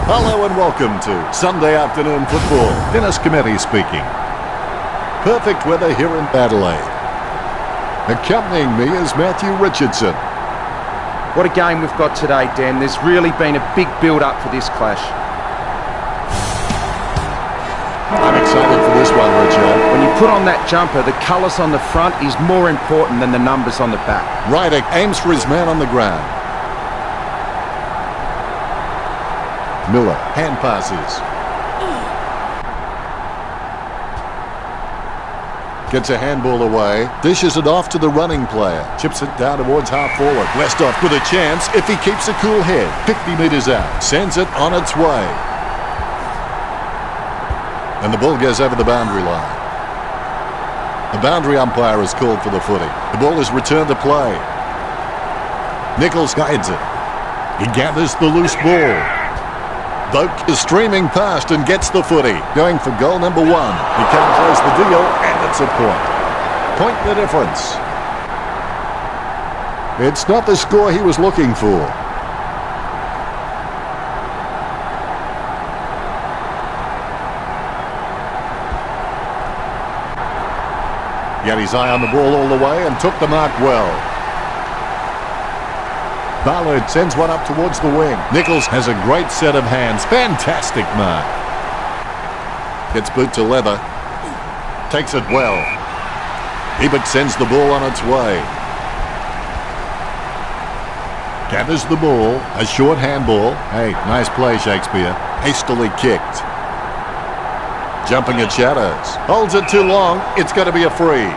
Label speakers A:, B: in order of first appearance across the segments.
A: Hello and welcome to Sunday afternoon football. Dennis Committee speaking. Perfect weather here in Adelaide. Accompanying me is Matthew Richardson.
B: What a game we've got today, Dan. There's really been a big build-up for this clash.
A: I'm excited for this one, Richard.
B: When you put on that jumper, the colours on the front is more important than the numbers on the back.
A: Rydick aims for his man on the ground. Miller hand passes. Gets a handball away, dishes it off to the running player, chips it down towards half forward. Westhoff with a chance if he keeps a cool head. 50 metres out, sends it on its way. And the ball goes over the boundary line. The boundary umpire has called for the footy. The ball is returned to play. Nichols guides it. He gathers the loose ball. Vogt is streaming past and gets the footy. Going for goal number 1. He can't close the deal, and it's a point. Point the difference. It's not the score he was looking for. He had his eye on the ball all the way and took the mark well. Ballard sends one up towards the wing. Nichols has a great set of hands. Fantastic mark. Gets boot to leather. Takes it well. Ebert sends the ball on its way. Gathers the ball. A short handball. Hey, nice play, Shakespeare. Hastily kicked. Jumping at shadows. Holds it too long. It's going to be a free.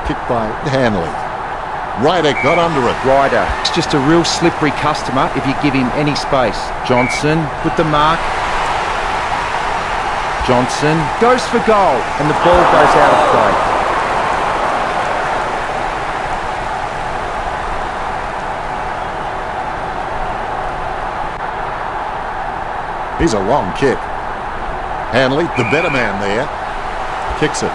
A: Kicked by Hanley. Ryder got under it.
B: Ryder, it's just a real slippery customer if you give him any space. Johnson with the mark. Johnson goes for goal and the ball goes out of play.
A: He's a long kick. Hanley, the better man there, kicks it.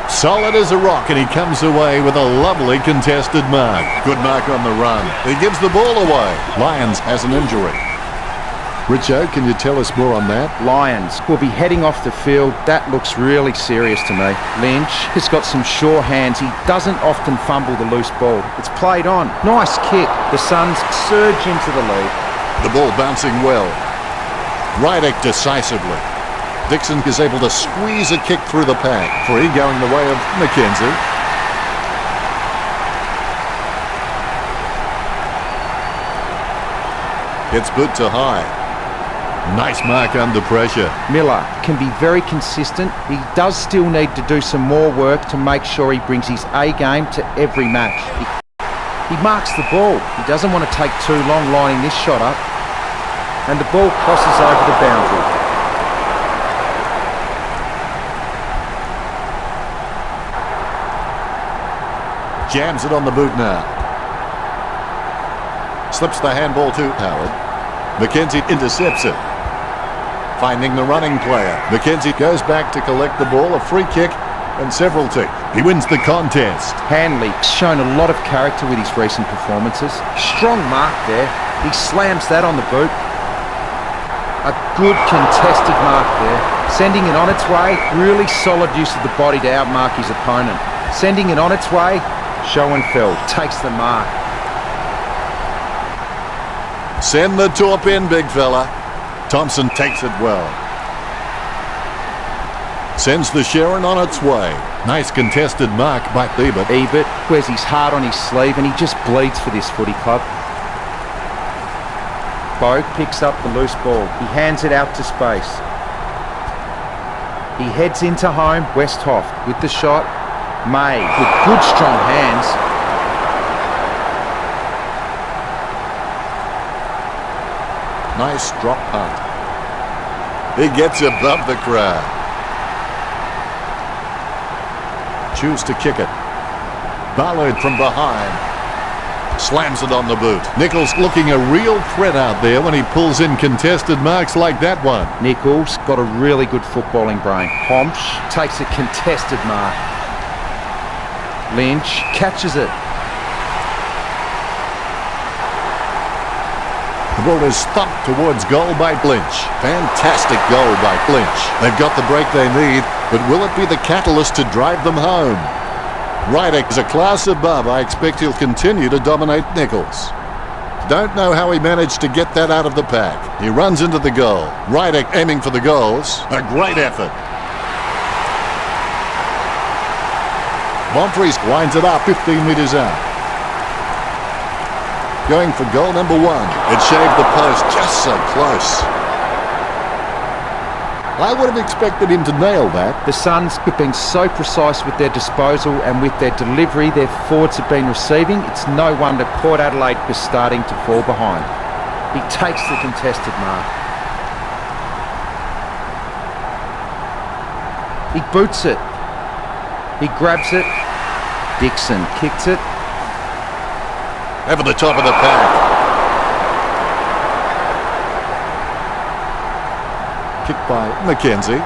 A: Solid as a rock, and he comes away with a lovely contested mark. Good mark on the run. He gives the ball away. Lyons has an injury. Richo, can you tell us more on that?
B: Lyons will be heading off the field. That looks really serious to me. Lynch has got some sure hands. He doesn't often fumble the loose ball. It's played on. Nice kick. The Suns surge into the lead.
A: The ball bouncing well. Rydick decisively. Dixon is able to squeeze a kick through the pack. Free going the way of McKenzie. Gets boot to high. Nice mark under pressure.
B: Miller can be very consistent. He does still need to do some more work to make sure he brings his A game to every match. He marks the ball. He doesn't want to take too long lining this shot up. And the ball crosses over the boundary.
A: Jams it on the boot now. Slips the handball to Howard. McKenzie intercepts it. Finding the running player. McKenzie goes back to collect the ball. A free kick and several tick. He wins the contest.
B: Hanley's shown a lot of character with his recent performances. Strong mark there. He slams that on the boot. A good contested mark there. Sending it on its way. Really solid use of the body to outmark his opponent. Sending it on its way. Schoenfeld takes the mark.
A: Send the top in, big fella. Thompson takes it well. Sends the Sharon on its way. Nice contested mark by Ebert.
B: Ebert wears his heart on his sleeve and he just bleeds for this footy club. Bogue picks up the loose ball. He hands it out to space. He heads into home. Westhoff with the shot. May with good strong hands.
A: Nice drop punt. He gets above the crowd. Choose to kick it. Ballard from behind. Slams it on the boot. Nichols looking a real threat out there when he pulls in contested marks like that one.
B: Nichols got a really good footballing brain. Homsch takes a contested mark. Lynch catches it.
A: The ball is thumped towards goal by Lynch. Fantastic goal by Lynch. They've got the break they need, but will it be the catalyst to drive them home? Rydick is a class above. I expect he'll continue to dominate Nichols. Don't know how he managed to get that out of the pack. He runs into the goal. Rydick aiming for the goals. A great effort. Bonfries winds it up 15 metres out. Going for goal number 1. It shaved the post, just so close. I would have expected him to nail that.
B: The Suns have been so precise with their disposal and with their delivery their forwards have been receiving. It's no wonder Port Adelaide was starting to fall behind. He takes the contested mark. He boots it. He grabs it. Dixon kicks it.
A: Over the top of the pack. Kicked by McKenzie.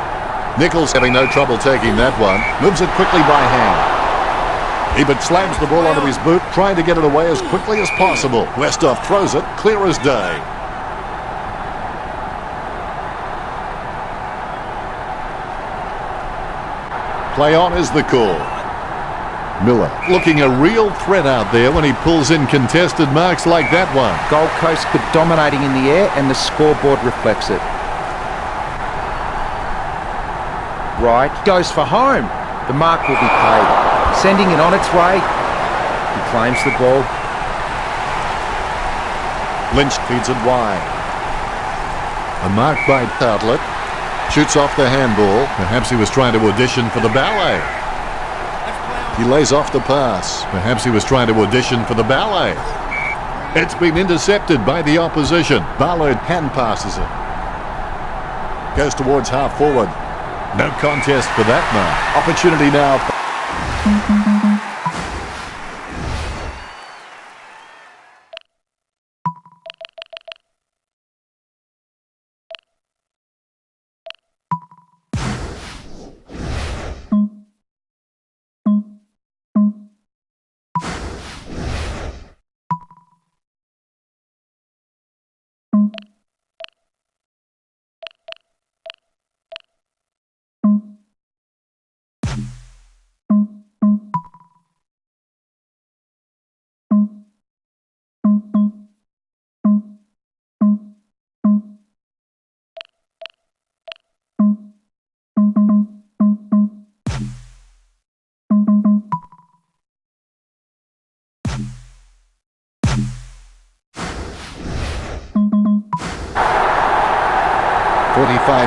A: Nichols having no trouble taking that one. Moves it quickly by hand. Ebert slams the ball onto his boot, trying to get it away as quickly as possible. Westhoff throws it, clear as day. Play on is the call. Miller looking a real threat out there when he pulls in contested marks like that one.
B: Gold Coast were dominating in the air and the scoreboard reflects it. Wright goes for home. The mark will be paid. Sending it on its way. He claims the ball.
A: Lynch feeds it wide. A mark by Tartlett. Shoots off the handball. Perhaps he was trying to audition for the ballet. He lays off the pass. Perhaps he was trying to audition for the ballet. It's been intercepted by the opposition. Ballard hand passes it. Goes towards half forward. No contest for that mark. Opportunity now.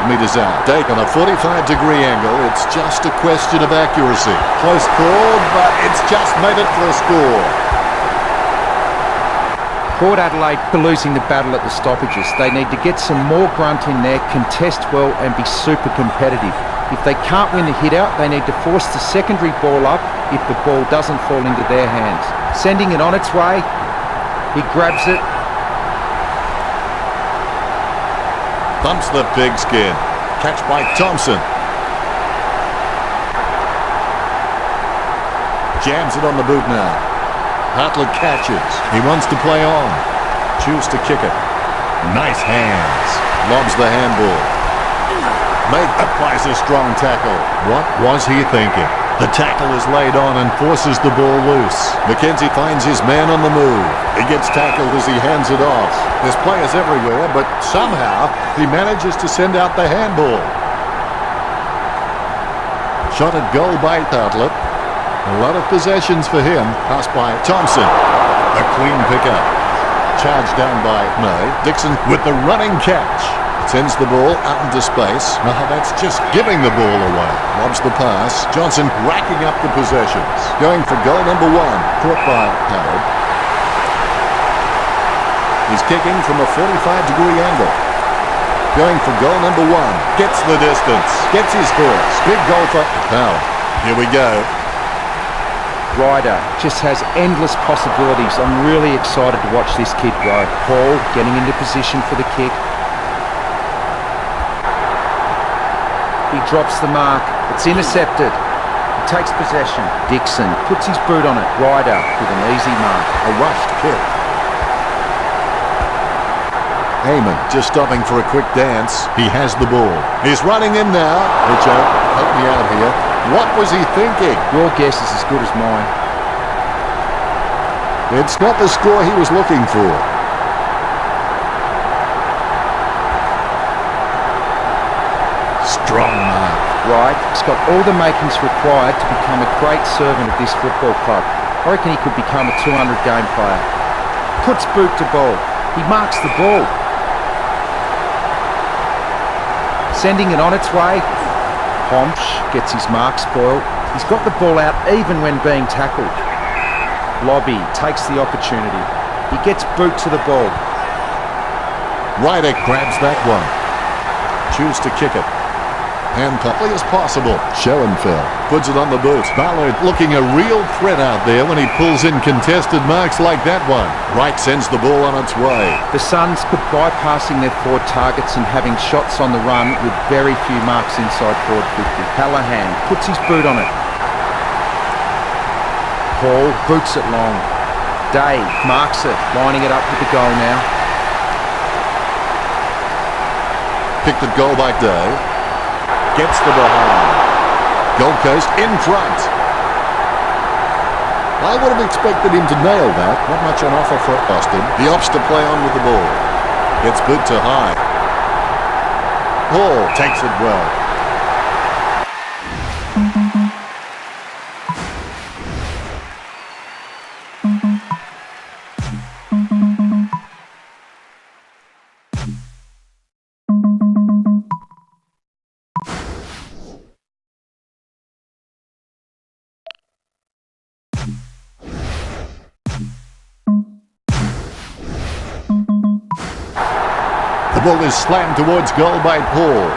A: Metres out. Take on a 45-degree angle. It's just a question of accuracy. Close call, but it's just made it for a score.
B: Port Adelaide are losing the battle at the stoppages. They need to get some more grunt in there, contest well and be super competitive. If they can't win the hit out, they need to force the secondary ball up if the ball doesn't fall into their hands. Sending it on its way. He grabs it.
A: Thumps the pigskin. Catch by Thompson. Jams it on the boot now. Hartlett catches. He wants to play on. Choose to kick it. Nice hands. Lobs the handball. Applies a strong tackle. What was he thinking? The tackle is laid on and forces the ball loose. McKenzie finds his man on the move. He gets tackled as he hands it off. There's players everywhere, but somehow he manages to send out the handball. Shot at goal by Tartlett. A lot of possessions for him. Pass by Thompson. A clean pickup. Charged down by May. Dixon with the running catch. Sends the ball out into space. Oh, that's just giving the ball away. Lobs the pass. Johnson racking up the possessions. Going for goal number 1. Caught by Howard. He's kicking from a 45-degree angle. Going for goal number 1. Gets the distance. Gets his first. Big goal for Howard. Here we go.
B: Ryder just has endless possibilities. I'm really excited to watch this kid grow. Paul getting into position for the kick. He drops the mark. It's intercepted. He takes possession. Dixon puts his boot on it. Ryder with an easy mark.
A: A rushed kick. Eamon just stopping for a quick dance. He has the ball. He's running in now. Richo, help me out here. What was he thinking?
B: Your guess is as good as mine.
A: It's not the score he was looking for. Strong mark.
B: Right, he's got all the makings required to become a great servant of this football club. I reckon he could become a 200-game player. Puts boot to ball. He marks the ball. Sending it on its way. Homsch gets his mark spoiled. He's got the ball out even when being tackled. Lobby takes the opportunity. He gets boot to the ball.
A: Rydick grabs that one. Choose to kick it. And quickly as possible. Schoenfeld puts it on the boot. Ballard looking a real threat out there when he pulls in contested marks like that one. Wright sends the ball on its way.
B: The Suns could bypassing their forward targets and having shots on the run with very few marks inside forward 50. Callahan puts his boot on it. Paul boots it long. Dave marks it, lining it up with the goal now.
A: Picked at goal by Dave. Gets the behind. Gold Coast in front. I would have expected him to nail that. Not much on offer for Boston. He opts to play on with the ball. Gets boot to high. Hall takes it well. The ball is slammed towards goal by Paul.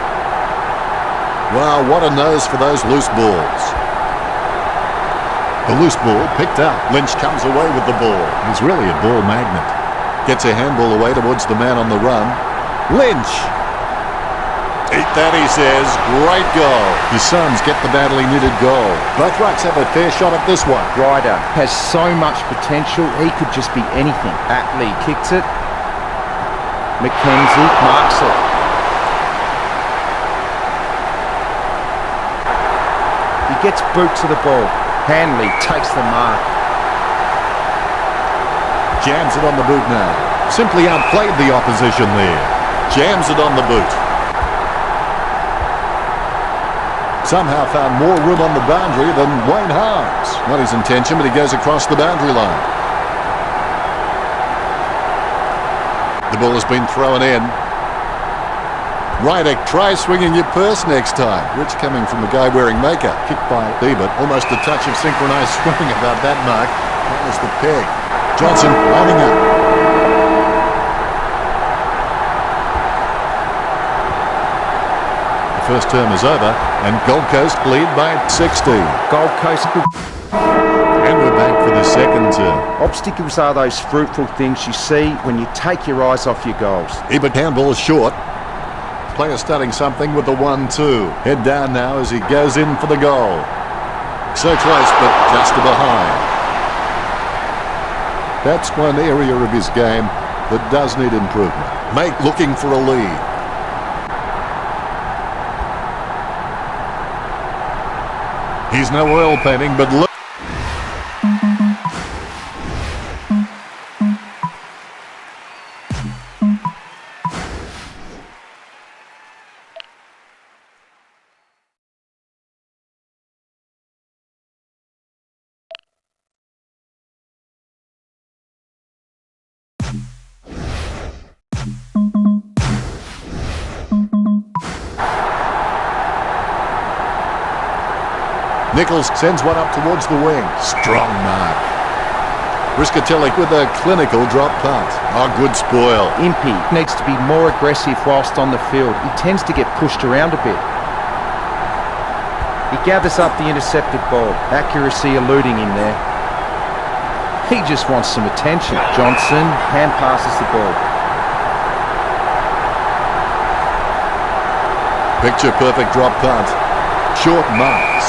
A: Wow, what a nose for those loose balls. The loose ball picked up. Lynch comes away with the ball. He's really a ball magnet. Gets a handball away towards the man on the run. Lynch! Eat that, he says. Great goal. The Suns get the badly needed goal. Both rucks have a fair shot at this one.
B: Ryder has so much potential, he could just be anything. Atley kicks it. McKenzie marks it. He gets boot to the ball. Hanley takes the mark.
A: Jams it on the boot now. Simply outplayed the opposition there. Jams it on the boot. Somehow found more room on the boundary than Wayne Harms. Not his intention, but he goes across the boundary line. The ball has been thrown in. Rydick, try swinging your purse next time. Rich coming from the guy wearing makeup. Kicked by Ebert. Almost a touch of synchronised swimming about that mark. That was the peg. Johnson lining up. The first term is over, and Gold Coast lead by 16.
B: Gold Coast.
A: And we're back for the second term.
B: Obstacles are those fruitful things you see when you take your eyes off your goals.
A: Ebert handball is short. Player starting something with the 1-2. Head down now as he goes in for the goal. So close, but just a behind. That's one area of his game that does need improvement. Make looking for a lead. He's no oil painting, but look. Nichols sends one up towards the wing. Strong mark. Riskatelli with a clinical drop punt. Oh, good spoil.
B: Impey needs to be more aggressive whilst on the field. He tends to get pushed around a bit. He gathers up the intercepted ball. Accuracy eluding him there. He just wants some attention. Johnson hand passes the ball.
A: Picture perfect drop punt. Short marks.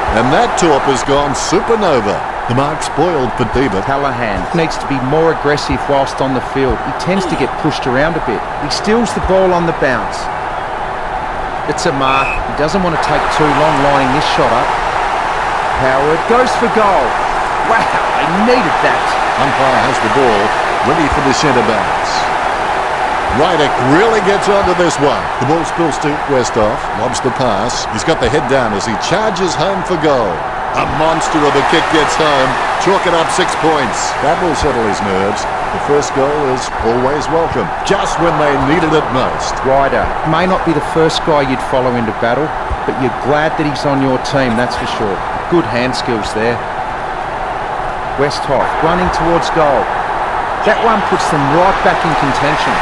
A: And that torp has gone supernova. The mark spoiled for Diva.
B: Callahan needs to be more aggressive whilst on the field. He tends to get pushed around a bit. He steals the ball on the bounce. It's a mark. He doesn't want to take too long lining this shot up. Howard goes for goal. Wow, they needed that.
A: Umpire has the ball, ready for the centre bounce. Rydick really gets onto this one. The ball spills to Westhoff, lobs the pass. He's got the head down as he charges home for goal. A monster of a kick gets home. Chalk it up 6 points. That will settle his nerves. The first goal is always welcome, just when they needed it most.
B: Ryder may not be the first guy you'd follow into battle, but you're glad that he's on your team, that's for sure. Good hand skills there. Westhoff running towards goal. That one puts them right back in contention.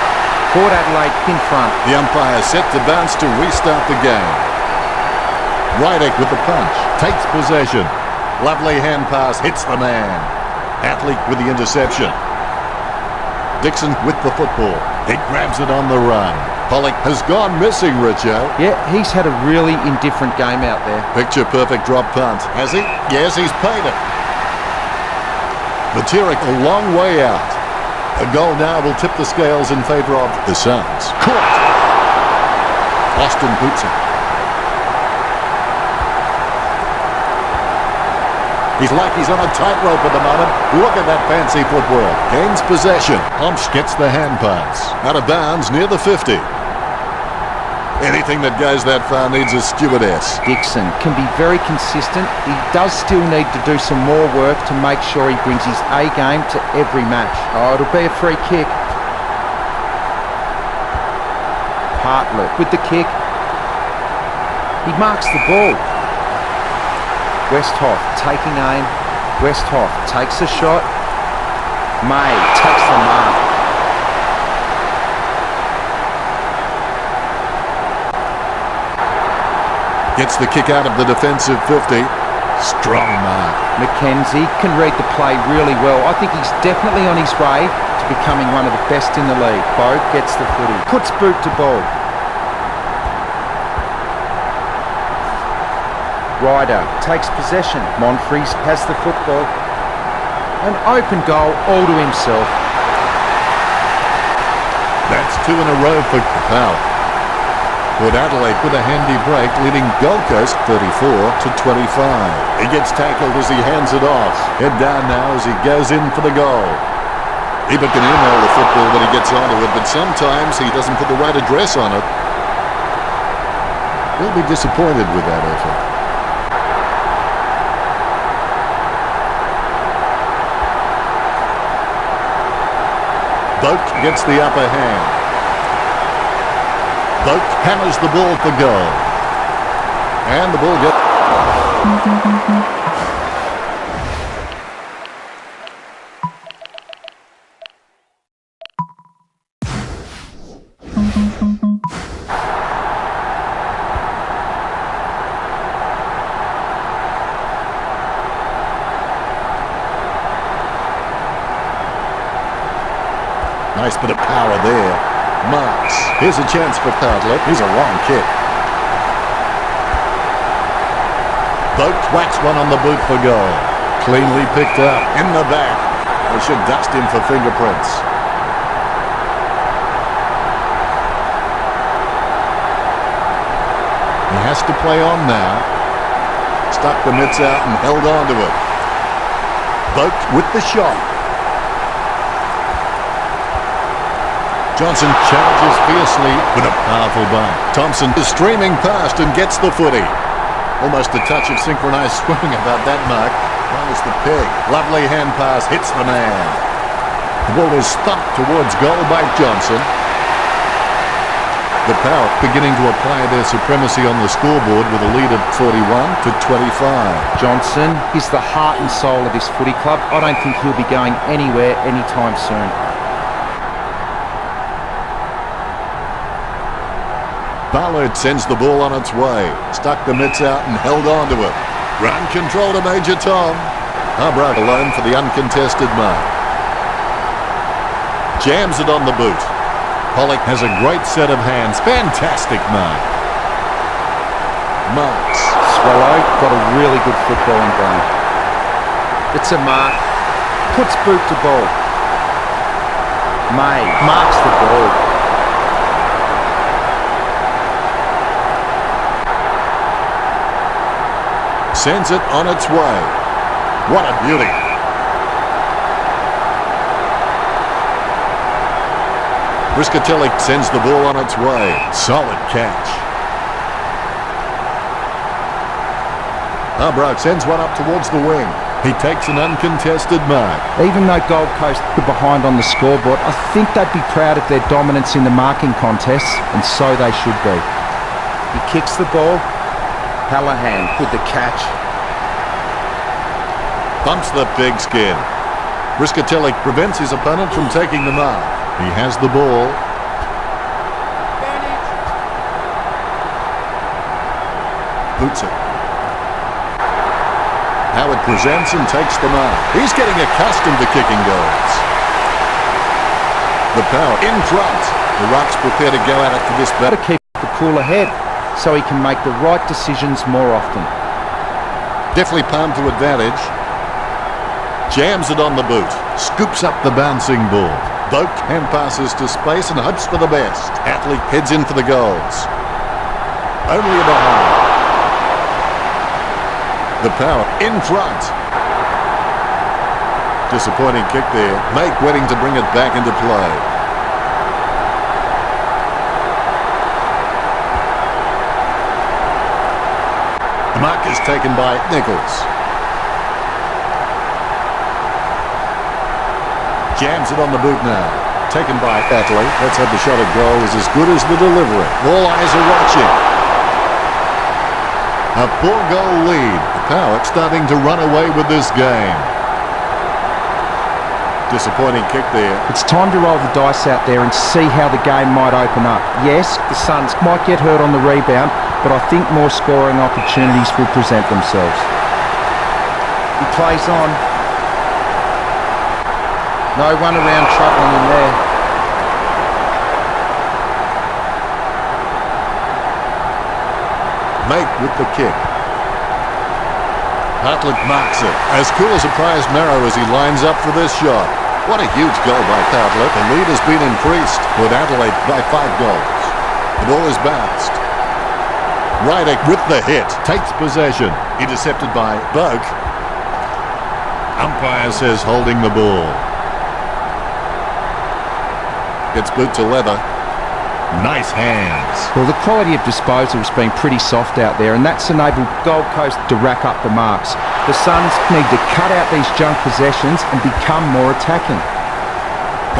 B: Port Adelaide in front.
A: The umpire set to bounce to restart the game. Rydick with the punch, takes possession. Lovely hand pass, hits the man. Athlete with the interception. Dixon with the football. He grabs it on the run. Pollock has gone missing, Richo.
B: Yeah, he's had a really indifferent game out there.
A: Picture perfect drop punt. Has he? Yes, he's paid it. Materik a long way out. A goal now will tip the scales in favour of the Suns. Caught. Austin boots it. He's like he's on a tightrope at the moment. Look at that fancy footwork. Gains possession. Homsch gets the hand pass. Out of bounds near the 50. Anything that goes that far needs a stewardess.
B: Dixon can be very consistent. He does still need to do some more work to make sure he brings his A game to every match. Oh, it'll be a free kick. Hartlett with the kick. He marks the ball. Westhoff taking aim. Westhoff takes a shot. May takes the mark.
A: Gets the kick out of the defensive 50. Strong mark.
B: McKenzie can read the play really well. I think he's definitely on his way to becoming one of the best in the league. Bogue gets the footy. Puts boot to ball. Ryder takes possession. Monfries has the football. An open goal all to himself.
A: That's 2 in a row for Capel. Port Adelaide with a handy break, leading Gold Coast 34 to 25. He gets tackled as he hands it off. Head down now as he goes in for the goal. Ebert can email the football when he gets onto it, but sometimes he doesn't put the right address on it. He'll be disappointed with that effort. Boak gets the upper hand. Boak hammers the ball for goal. And the ball gets... Nice bit of power there. Marks. Here's a chance for Cartlett. Here's a long kick. Boak whacks one on the boot for goal. Cleanly picked up. In the back. They should dust him for fingerprints. He has to play on now. Stuck the mitts out and held on to it. Boak with the shot. Johnson challenges fiercely with a powerful bump. Thompson is streaming past and gets the footy. Almost a touch of synchronised swimming about that mark. Minus the peg. Lovely hand pass hits the man. The ball is thumped towards goal by Johnson. The Power beginning to apply their supremacy on the scoreboard with a lead of 41 to 25.
B: Johnson is the heart and soul of this footy club. I don't think he'll be going anywhere anytime soon.
A: Ballard sends the ball on its way. Stuck the mitts out and held on to it. Run control to Major Tom. Harbrugh alone for the uncontested mark. Jams it on the boot. Pollock has a great set of hands. Fantastic mark. Marks.
B: Swallow got a really good footballing game. It's a mark. Puts boot to ball. May marks the ball.
A: Sends it on its way. What a beauty. Xnathanx sends the ball on its way. Solid catch. Arbroath sends one up towards the wing. He takes an uncontested mark.
B: Even though Gold Coast were behind on the scoreboard, I think they'd be proud of their dominance in the marking contests, and so they should be. He kicks the ball. Hallahan with the catch.
A: Bumps the pigskin. Xnathanx prevents his opponent from taking the mark. He has the ball. Boots it. Howard presents and takes the mark. He's getting accustomed to kicking goals. The power in front. The Rucks prepare to go at it for this battle.
B: To keep the cooler head so he can make the right decisions more often.
A: Definitely palmed to advantage. Jams it on the boot. Scoops up the bouncing ball. Boat hand passes to space and hopes for the best. Athlete heads in for the goals. Only a behind. The power in front. Disappointing kick there. Make waiting to bring it back into play. The mark is taken by Nichols. Jams it on the boot now. Taken by Athlete. Let's have the shot at goal is as good as the delivery. All eyes are watching. A 4-goal lead. The Power starting to run away with this game. Disappointing kick there.
B: It's time to roll the dice out there and see how the game might open up. Yes, the Suns might get hurt on the rebound, but I think more scoring opportunities will present themselves. He plays on. No one around troubling him there.
A: Make with the kick. Hartlett marks it. As cool as a prized marrow as he lines up for this shot. What a huge goal by Hartlett. The lead has been increased with Adelaide by 5 goals. The ball is bounced. Rydick with the hit. Takes possession. Intercepted by Boak. Umpire says holding the ball. Gets boot to leather. Nice hands.
B: Well, the quality of disposal has been pretty soft out there, and that's enabled Gold Coast to rack up the marks. The Suns need to cut out these junk possessions and become more attacking.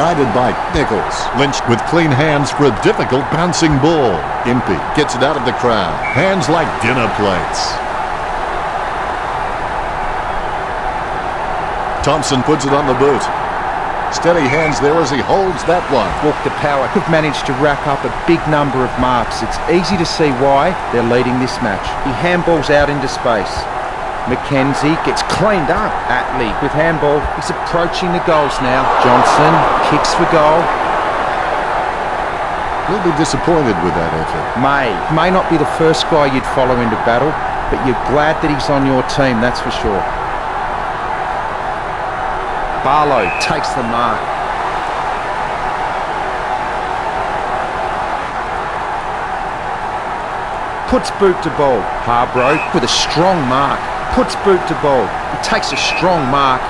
A: Guided by Nichols. Lynch with clean hands for a difficult bouncing ball. Impey gets it out of the crowd. Hands like dinner plates. Thompson puts it on the boot. Steady hands there as he holds that one.
B: The Power have managed to rack up a big number of marks. It's easy to see why they're leading this match. He handballs out into space. McKenzie gets cleaned up. Atlee with handball. He's approaching the goals now. Johnson kicks for goal.
A: He'll be disappointed with that effort.
B: May not be the first guy you'd follow into battle, but you're glad that he's on your team, that's for sure. Barlow takes the mark. Puts boot to ball. Harbroath with a strong mark. Puts boot to ball. He takes a strong mark.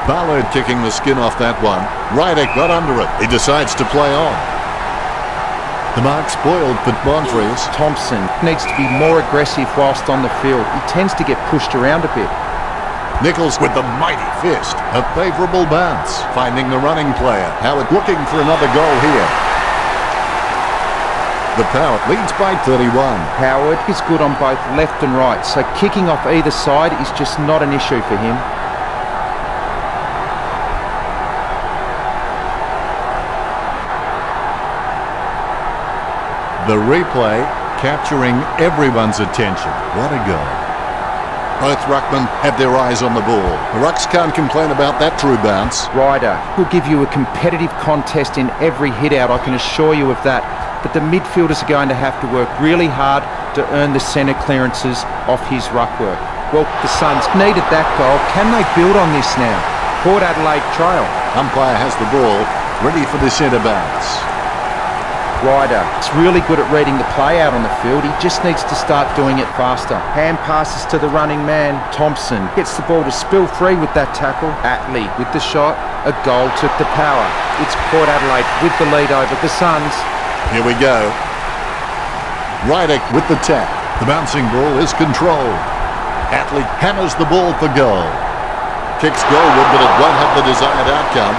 A: Ballard kicking the skin off that one. Rydick got under it. He decides to play on. The mark spoiled for Monfries.
B: Thompson needs to be more aggressive whilst on the field. He tends to get pushed around a bit.
A: Nichols with the mighty fist. A favourable bounce. Finding the running player. Howard looking for another goal here. The Power leads by 31.
B: Howard is good on both left and right, so kicking off either side is just not an issue for him.
A: The replay capturing everyone's attention. What a goal. Both ruckmen have their eyes on the ball. The Rucks can't complain about that true bounce.
B: Ryder will give you a competitive contest in every hit out, I can assure you of that. But the midfielders are going to have to work really hard to earn the centre clearances off his ruck work. Well, the Suns needed that goal. Can they build on this now? Port Adelaide trail.
A: Umpire has the ball, ready for the centre bounce.
B: Ryder is really good at reading the play out on the field. He just needs to start doing it faster. Hand passes to the running man. Thompson gets the ball to spill free with that tackle. Atley with the shot. A goal took the power. It's Port Adelaide with the lead over the Suns.
A: Here we go. Ryder with the tap. The bouncing ball is controlled. Atley hammers the ball for goal. Kicks goalward, but it won't have the desired outcome.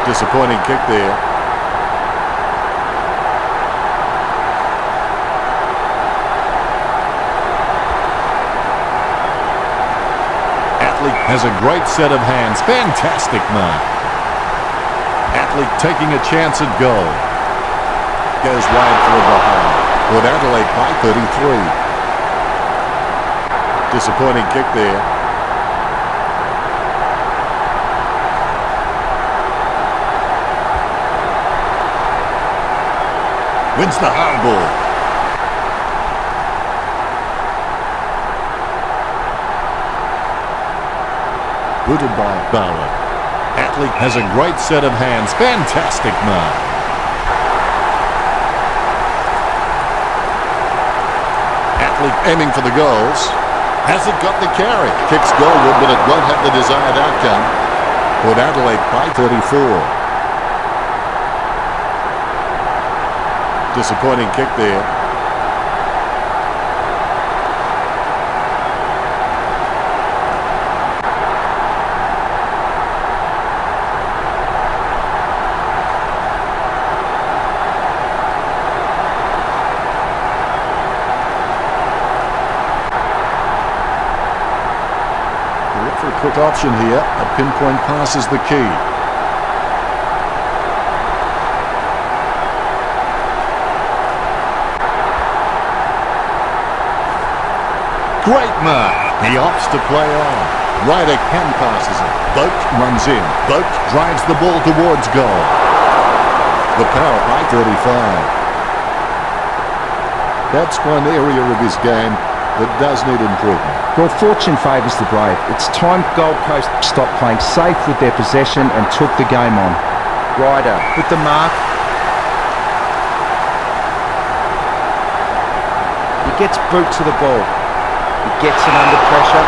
A: Disappointing kick there. Has a great set of hands. Fantastic mark. Athlete taking a chance at goal. Goes wide for a behind. Port Adelaide by 33. Disappointing kick there. Wins the hard ball. Booted by Barlow. Atley has a great set of hands. Fantastic mark. Atley aiming for the goals. Hasn't got the carry. Kicks goalward, but it won't have the desired outcome. Port Adelaide by 34. Disappointing kick there. Quick option here. A pinpoint pass is the key. Great mark. He opts to play on. Ryder hand passes it. Boat runs in. Boat drives the ball towards goal. The power by 35. That's one area of his game that does need improvement.
B: Well, fortune favours the brave. It's time Gold Coast stopped playing safe with their possession and took the game on. Ryder with the mark. He gets boot to the ball. He gets it under pressure.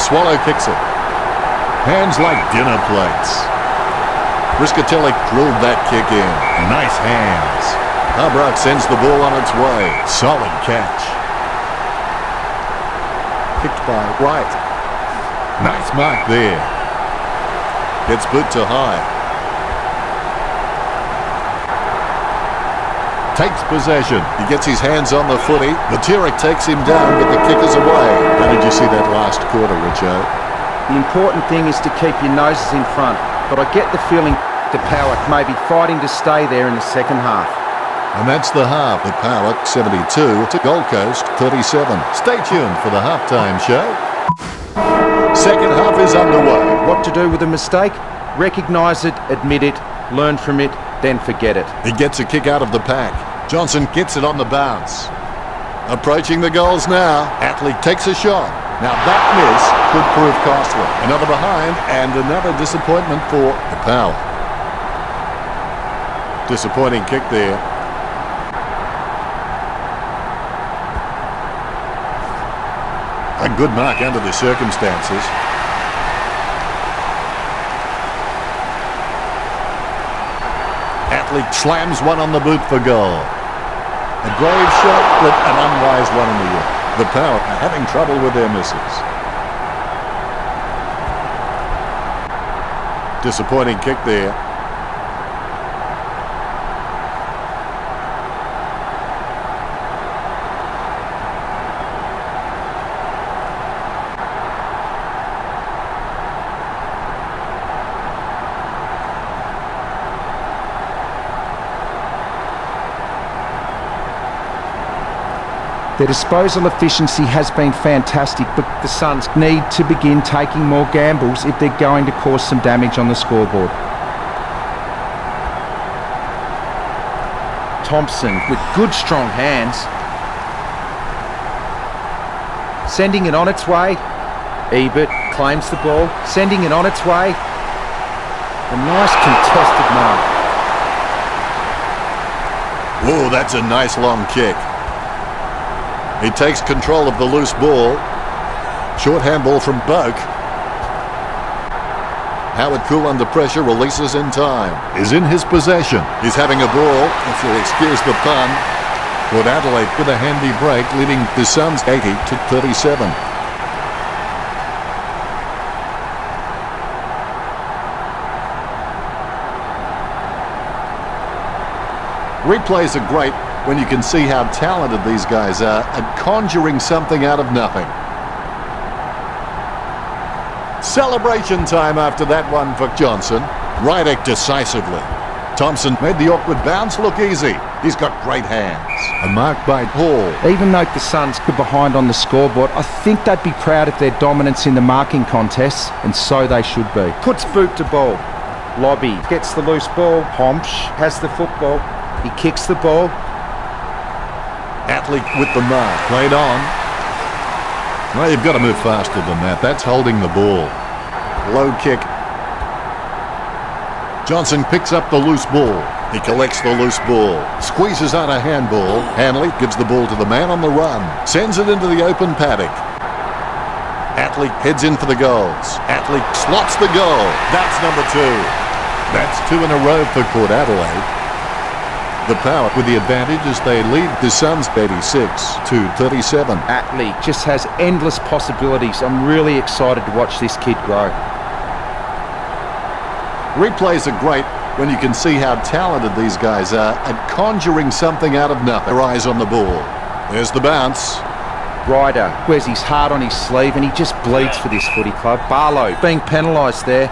A: Swallow kicks it. Hands like dinner plates. Riscatelli drilled that kick in. Nice hands. Harbrook sends the ball on its way. Solid catch. Kicked by Wright. Nice mark there. Gets boot to high. Takes possession. He gets his hands on the footy. Matera takes him down, but the kick is away. How did you see that last quarter, Richo?
B: The important thing is to keep your noses in front, but I get the feeling the Power may be fighting to stay there in the second half.
A: And that's the half. The Power 72 to Gold Coast 37. Stay tuned for the halftime show. Second half is underway.
B: What to do with a mistake? Recognise it, admit it, learn from it, then forget it.
A: He gets a kick out of the pack. Johnson gets it on the bounce. Approaching the goals now. Atley takes a shot. Now that miss could prove costly. Another behind and another disappointment for the Power. Disappointing kick there. A good mark under the circumstances. Atley slams one on the boot for goal. A brave shot, but an unwise one in the air. The Power are having trouble with their misses. Disappointing kick there.
B: Their disposal efficiency has been fantastic, but the Suns need to begin taking more gambles if they're going to cause some damage on the scoreboard. Thompson with good strong hands. Sending it on its way. Ebert claims the ball, sending it on its way. A nice contested mark.
A: Oh, that's a nice long kick. He takes control of the loose ball. Short handball from Boak. Howard Cool under pressure, releases in time. Is in his possession. He's having a ball, if you'll excuse the pun. Port Adelaide with a handy break, leading the Suns 80-37. Replays are great when you can see how talented these guys are at conjuring something out of nothing. Celebration time after that one for Johnson. Rydick decisively. Thompson made the awkward bounce look easy. He's got great hands. A mark by Hall.
B: Even though the Suns are behind on the scoreboard, I think they'd be proud of their dominance in the marking contests, and so they should be. Puts boot to ball. Lobby gets the loose ball. Homsch has the football. He kicks the ball.
A: Atlee with the mark. Played on. Well, you've got to move faster than that. That's holding the ball. Low kick. Johnson picks up the loose ball. He collects the loose ball. Squeezes out a handball. Hanley gives the ball to the man on the run. Sends it into the open paddock. Atlee heads in for the goals. Atlee slots the goal. That's number 2. That's 2 in a row for Port Adelaide. The Power with the advantage as they lead the Suns 86-37.
B: Atlee just has endless possibilities. I'm really excited to watch this kid grow.
A: Replays are great when you can see how talented these guys are at conjuring something out of nothing. Their eyes on the ball. There's the bounce.
B: Ryder wears his heart on his sleeve and he just bleeds for this footy club. Barlow being penalised there.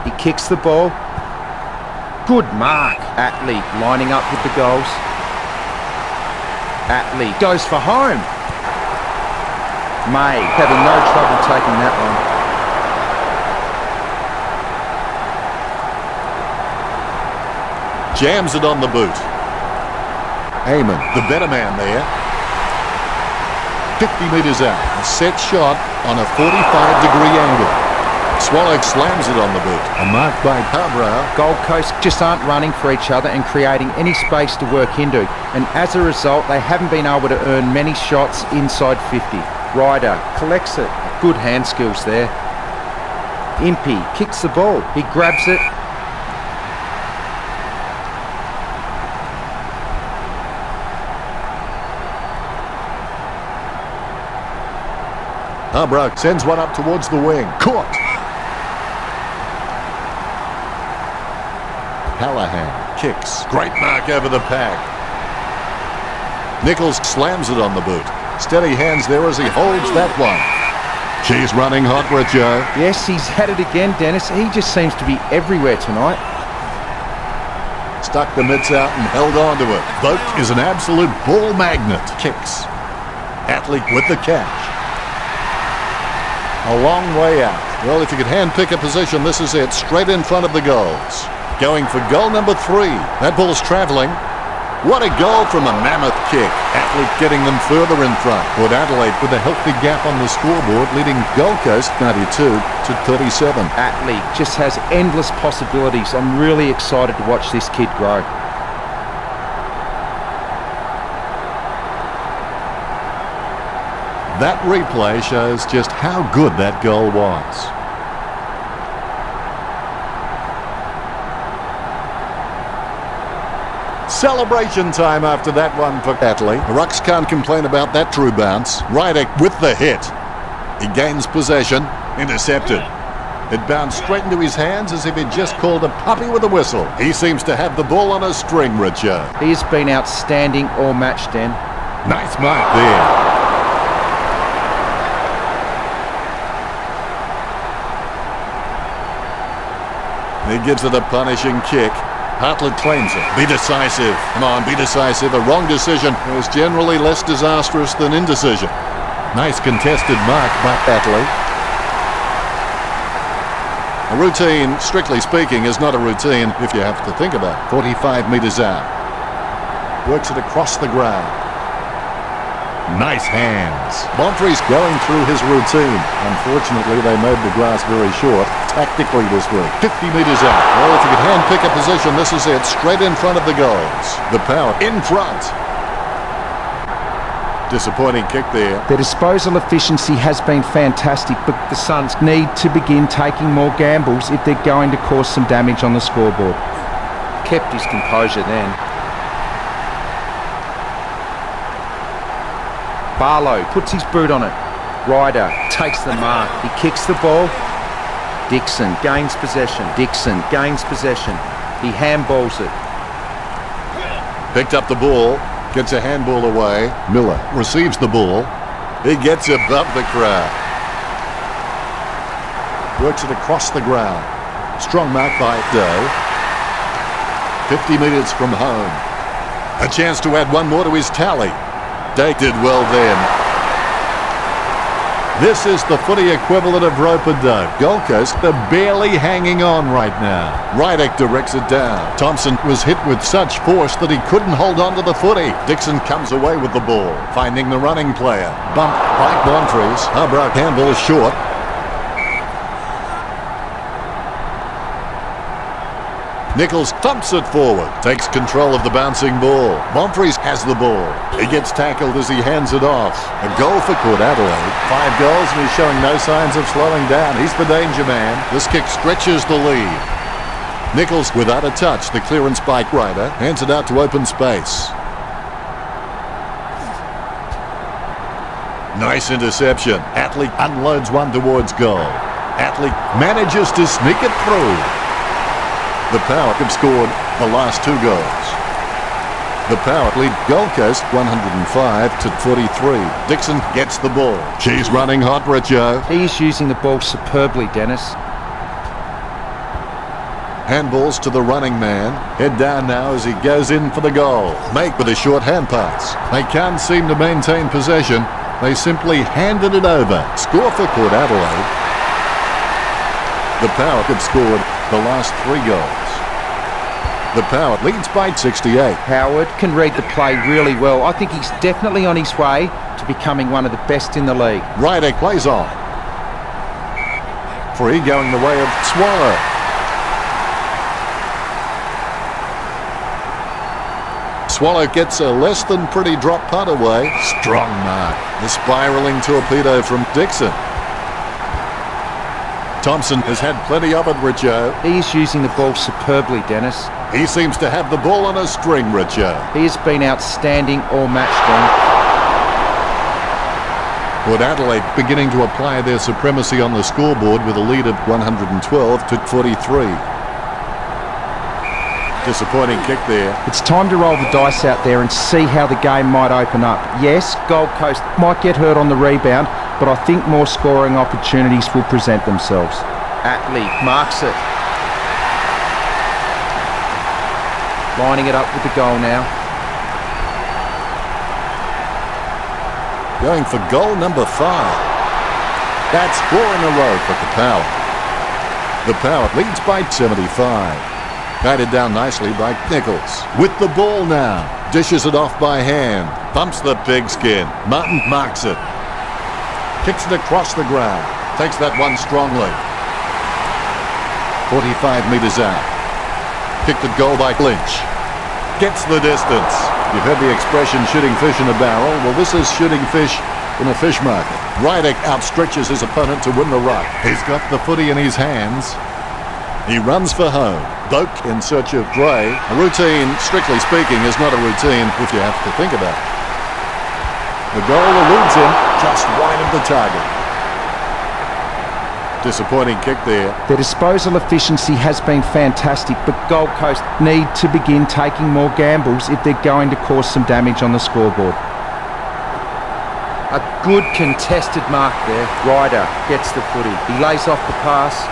B: He kicks the ball. Good mark. Atlee lining up with the goals. Atlee goes for home. May having no trouble taking that one.
A: Jams it on the boot. Eamon, the better man there. 50 metres out. A set shot on a 45-degree angle. Swallow slams it on the boot. A mark by Cabral.
B: Gold Coast just aren't running for each other and creating any space to work into. And as a result, they haven't been able to earn many shots inside 50. Ryder collects it. Good hand skills there. Impey kicks the ball. He grabs it.
A: Cabral sends one up towards the wing. Caught. Callahan kicks. Great mark over the pack. Nichols slams it on the boot. Steady hands there as he holds that one. She's running hot, Richo.
B: Yes, he's had it again, Dennis. He just seems to be everywhere tonight.
A: Stuck the mitts out and held on to it. Boak is an absolute ball magnet. Kicks. Atlee with the catch. A long way out. Well, if you could hand-pick a position, this is it. Straight in front of the goals. Going for goal number 3. That ball's travelling. What a goal from a mammoth kick. Atlee getting them further in front. Port Adelaide with a healthy gap on the scoreboard, leading Gold Coast 92-37.
B: Atlee just has endless possibilities. I'm really excited to watch this kid grow.
A: That replay shows just how good that goal was. Celebration time after that one for Atlee. The Rucks can't complain about that true bounce. Rydick with the hit. He gains possession. Intercepted. It bounced straight into his hands as if he'd just called a puppy with a whistle. He seems to have the ball on a string, Richard.
B: He has been outstanding all match, Den.
A: Nice mark there. He gives it a punishing kick. Hartlett claims it. Be decisive. Come on, be decisive. A wrong decision is generally less disastrous than indecision. Nice contested mark by Atlee. A routine, strictly speaking, is not a routine if you have to think about it. 45 metres out. Works it across the ground. Nice hands. Monfrey's going through his routine. Unfortunately, they made the grass very short. Tactically this week. 50 metres out. Well, if you could hand-pick a position, this is it. Straight in front of the goals. The Power in front. Disappointing kick there.
B: Their disposal efficiency has been fantastic, but the Suns need to begin taking more gambles if they're going to cause some damage on the scoreboard. Kept his composure then. Barlow puts his boot on it. Ryder takes the mark. He kicks the ball. Dixon gains possession. Dixon gains possession. He handballs it.
A: Picked up the ball. Gets a handball away. Miller receives the ball. He gets above the crowd. Works it across the ground. Strong mark by Doe. 50 metres from home. A chance to add one more to his tally. Day did well then. This is the footy equivalent of rope-a-dope. Gold Coast are barely hanging on right now. Rydick directs it down. Thompson was hit with such force that he couldn't hold on to the footy. Dixon comes away with the ball, finding the running player. Bumped by Monfries. Harbrook handball is short. Nichols thumps it forward, takes control of the bouncing ball. Monfries has the ball. He gets tackled as he hands it off. A goal for Port Adelaide. 5 goals and he's showing no signs of slowing down. He's the danger man. This kick stretches the lead. Nichols without a touch. The clearance by Ryder hands it out to open space. Nice interception. Atley unloads one towards goal. Atley manages to sneak it through. The Power have scored the last 2 goals. The Power lead Gold Coast 105-43. Dixon gets the ball. She's running hot, Richo.
B: He's using the ball superbly, Dennis.
A: Handballs to the running man. Head down now as he goes in for the goal. Make with a short hand pass. They can't seem to maintain possession. They simply handed it over. Score for Port Adelaide. The Power have scored the last 3 goals. The Power leads by 68.
B: Howard can read the play really well. I think he's definitely on his way to becoming one of the best in the league.
A: Ryder plays on. Free going the way of Swallow. Swallow gets a less than pretty drop punt away. Strong mark. The spiralling torpedo from Dixon. Thompson has had plenty of it, Richo.
B: He is using the ball superbly, Dennis.
A: He seems to have the ball on a string, Richo.
B: He has been outstanding all match long.
A: Port Adelaide beginning to apply their supremacy on the scoreboard with a lead of 112-43. Disappointing kick there.
B: It's time to roll the dice out there and see how the game might open up. Yes, Gold Coast might get hurt on the rebound, but I think more scoring opportunities will present themselves. Atley marks it. Lining it up with the goal now.
A: Going for goal number 5. That's 4 in a row for the Power. The Power leads by 75. Guided down nicely by Nichols. With the ball now. Dishes it off by hand. Bumps the pigskin. Martin marks it. Kicks it across the ground. Takes that one strongly. 45 metres out. Kicked at goal by Lynch. Gets the distance. You've heard the expression shooting fish in a barrel. Well, this is shooting fish in a fish market. Rydick outstretches his opponent to win the ruck. He's got the footy in his hands. He runs for home. Boak in search of Gray. A routine, strictly speaking, is not a routine if you have to think about it. The goal eludes him just wide of the target. Disappointing kick there.
B: Their disposal efficiency has been fantastic, but Gold Coast need to begin taking more gambles if they're going to cause some damage on the scoreboard. A good contested mark there. Ryder gets the footy. He lays off the pass.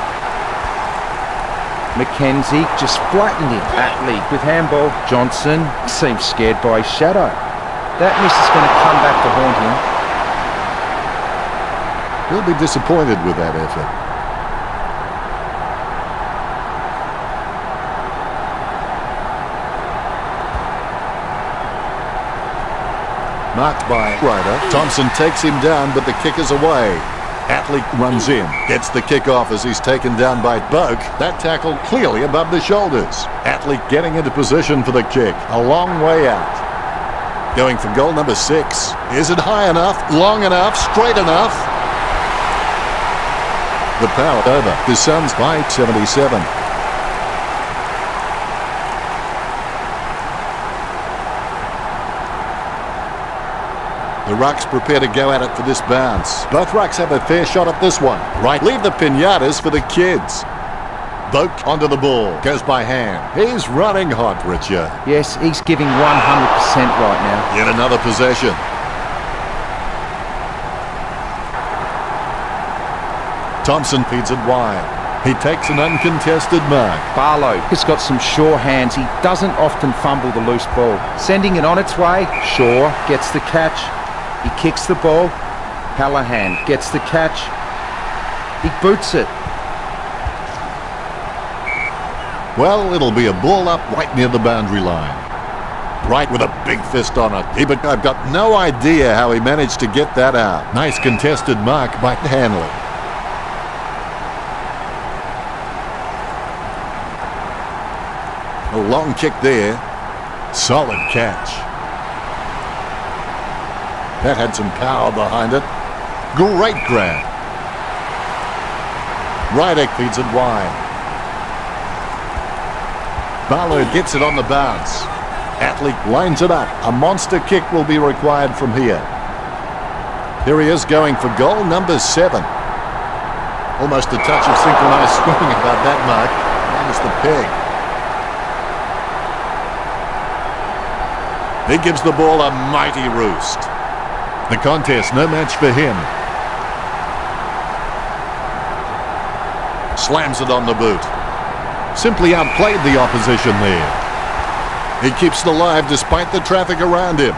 B: McKenzie just flattened him. Atley with handball. Johnson seems scared by his shadow. That miss is going to come back to haunt him.
A: He'll be disappointed with that effort. Marked by Ryder. Thompson takes him down, but the kick is away. Atlee runs in, gets the kick off as he's taken down by Boak. That tackle clearly above the shoulders. Atlee getting into position for the kick. A long way out. Going for goal number 6. Is it high enough, long enough, straight enough? The power over. The Suns by 77. The Rucks prepare to go at it for this bounce. Both Rucks have a fair shot at this one. Right, leave the pinatas for the kids. Boak onto the ball. Goes by hand. He's running hot, Richard.
B: Yes, he's giving 100% right now.
A: Yet another possession. Thompson feeds it wide. He takes an uncontested mark.
B: Barlow has got some sure hands. He doesn't often fumble the loose ball. Sending it on its way. Shaw gets the catch. He kicks the ball. Callahan gets the catch. He boots it.
A: Well, it'll be a ball up right near the boundary line. Right with a big fist on it. But I've got no idea how he managed to get that out. Nice contested mark by Hanley. A long kick there. Solid catch. That had some power behind it. Great grab. Ryder feeds it wide. Barlow gets it on the bounce. Atlee lines it up. A monster kick will be required from here. Here he is going for goal number 7. Almost a touch of synchronized swimming about that mark. Minus the peg. He gives the ball a mighty roost. The contest, no match for him. Slams it on the boot. Simply outplayed the opposition there. He keeps it alive despite the traffic around him.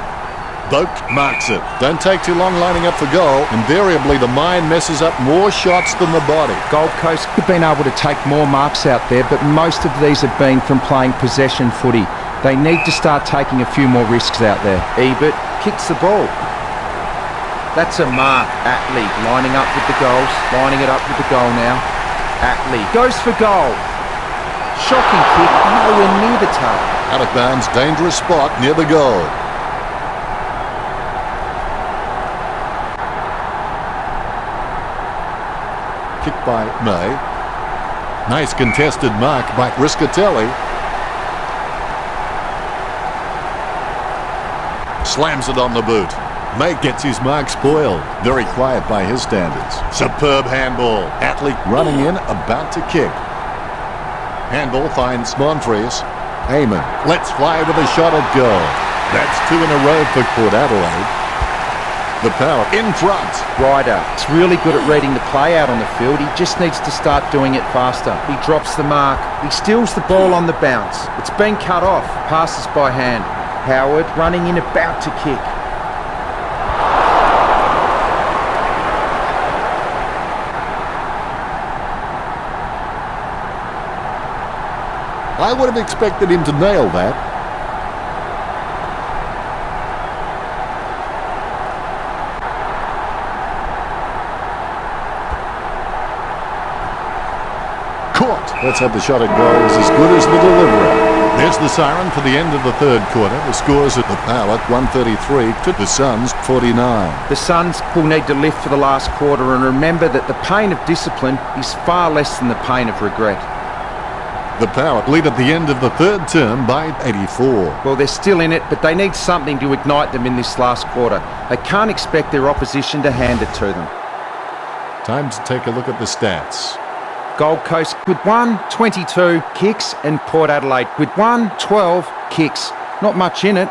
A: Boak marks it. Don't take too long lining up for goal. Invariably, the mind messes up more shots than the body.
B: Gold Coast have been able to take more marks out there, but most of these have been from playing possession footy. They need to start taking a few more risks out there. Ebert kicks the ball. That's a mark. Atlee lining up with the goals. Lining it up with the goal now. Atlee goes for goal. Shocking kick, nowhere near the target.
A: Out of bounds, dangerous spot near the goal. Kick by May. Nice contested mark by Riscatelli. Slams it on the boot. May gets his mark spoiled. Very quiet by his standards. Superb handball. Atlee running in, about to kick. Handball finds Monfries. Eamon lets fly with a shot at goal. That's 2 in a row for Port Adelaide. The power in front.
B: Ryder is really good at reading the play out on the field. He just needs to start doing it faster. He drops the mark. He steals the ball on the bounce. It's been cut off. Passes by hand. Howard running in, about to kick.
A: I would have expected him to nail that. Caught. Let's have the shot at goal is as good as the delivery. There's the siren for the end of the third quarter. The scores at the Power 133 to the Suns 49.
B: The Suns will need to lift for the last quarter and remember that the pain of discipline is far less than the pain of regret.
A: The Power lead at the end of the third term by 84.
B: Well, they're still in it, but they need something to ignite them in this last quarter. They can't expect their opposition to hand it to them.
A: Time to take a look at the stats.
B: Gold Coast with 122 kicks and Port Adelaide with 112 kicks. Not much in it.